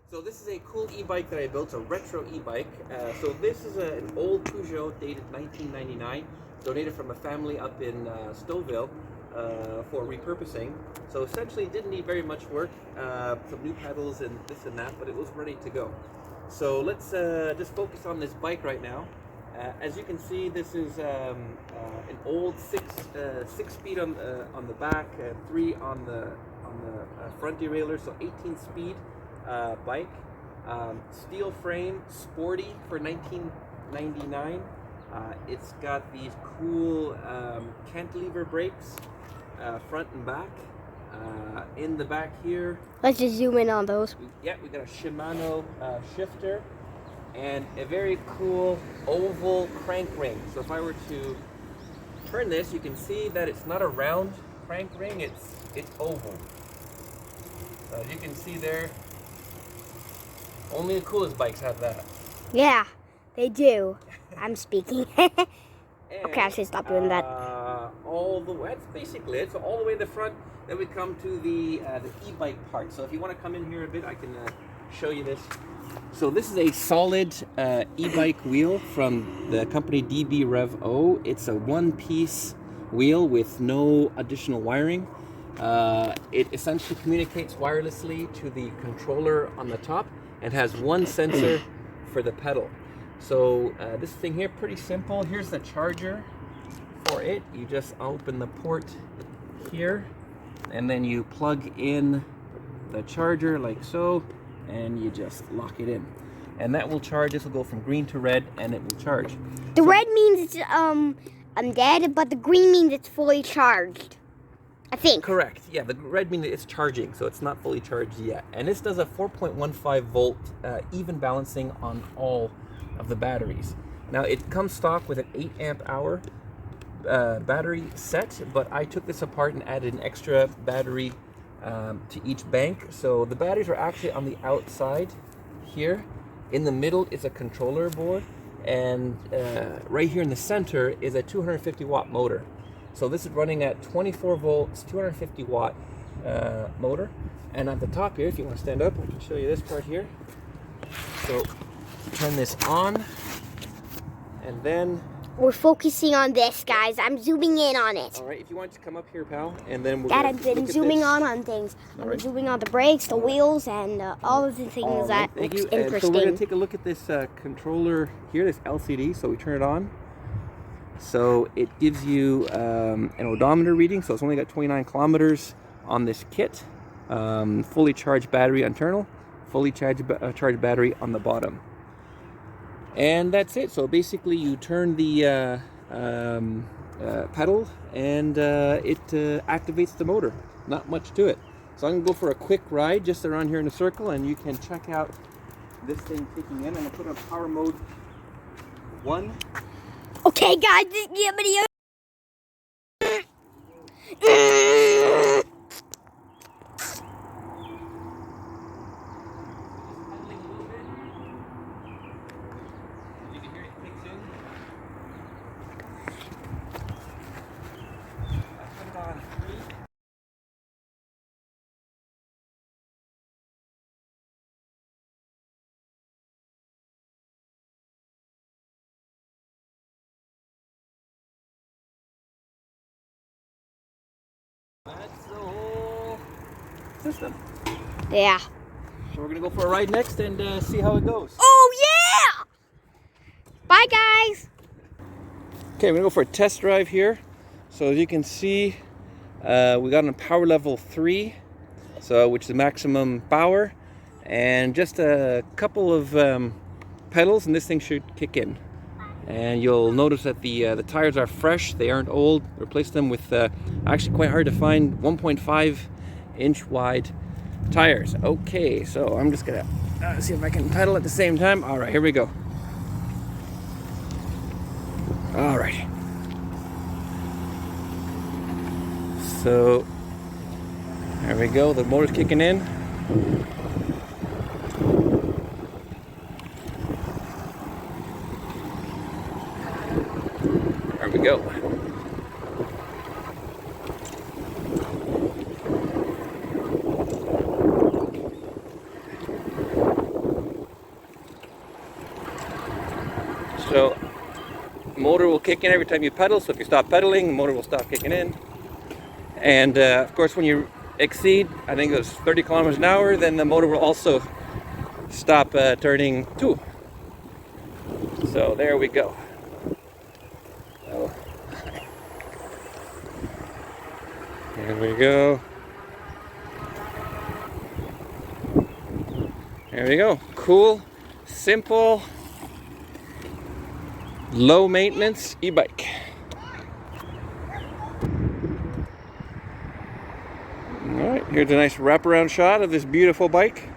So this is a cool e-bike that I built, a retro e-bike. So this is an old Peugeot dated 1999, donated from a family up in Stouffville for repurposing. So essentially it didn't need very much work, some new pedals and this and that, but it was ready to go. So let's just focus on this bike right now. As you can see, this is an old six speed on the back, 3 on the front derailleur, so 18 speed bike. Steel frame, sporty for 1999. It's got these cool cantilever brakes, front and back. In the back here, let's just zoom in on those. We got a Shimano shifter and a very cool oval crank ring. So if I were to turn this, you can see that it's not a round crank ring, it's oval. So as you can see there, only the coolest bikes have that. Yeah, they do. I'm speaking. And, okay, I should stop doing that. That's basically it. So all the way to the front, then we come to the e-bike part. So if you want to come in here a bit, I can show you this. So this is a solid e-bike wheel from the company DB-RevO. It's a one-piece wheel with no additional wiring. It essentially communicates wirelessly to the controller on the top and has one sensor for the pedal. So this thing here, pretty simple. Here's the charger for it. You just open the port here and then you plug in the charger like so, and you just lock it in. And that will charge. This will go from green to red and it will charge. The red means it's I'm dead, but the green means it's fully charged, I think. Correct. Yeah, the red means it's charging, so it's not fully charged yet. And this does a 4.15 volt even balancing on all of the batteries. Now it comes stock with an 8 amp hour battery set, but I took this apart and added an extra battery to each bank. So the batteries are actually on the outside here. In the middle is a controller board, and right here in the center is a 250 watt motor. So this is running at 24 volts, 250 watt motor. And at the top here, if you want to stand up, I can show you this part here. So turn this on, and then we're focusing on this, guys. I'm zooming in on it. All right, if you want to come up here, pal, and then we'll Dad, I've been zooming on things. I've been zooming on the brakes, the wheels, and all of the things that looks interesting. So we're going to take a look at this controller here, this LCD. So we turn it on. So it gives you an odometer reading. So it's only got 29 kilometers on this kit. Fully charged battery internal, fully charged battery on the bottom. And that's it. So basically you turn the pedal and it activates the motor. Not much to it. So I'm going to go for a quick ride just around here in a circle, and you can check out this thing kicking in. I'm going to put on power mode 1. Okay, guys, this video. That's the whole system. Yeah. So we're going to go for a ride next and see how it goes. Oh, yeah! Bye, guys. Okay, we're going to go for a test drive here. So as you can see, we got on power level 3, so which is the maximum power, and just a couple of pedals, and this thing should kick in. And you'll notice that the tires are fresh, they aren't old. Replaced them with actually quite hard to find 1.5 inch wide tires. Okay, so I'm just gonna see if I can pedal at the same time. All right, here we go. All right. So there we go, the motor's kicking in. There we go. So motor will kick in every time you pedal, so if you stop pedaling, the motor will stop kicking in. And of course, when you exceed, I think it was 30 kilometers an hour, then the motor will also stop turning too. So there we go. Oh. There we go. There we go. Cool, simple, low maintenance e-bike. Alright, here's a nice wraparound shot of this beautiful bike.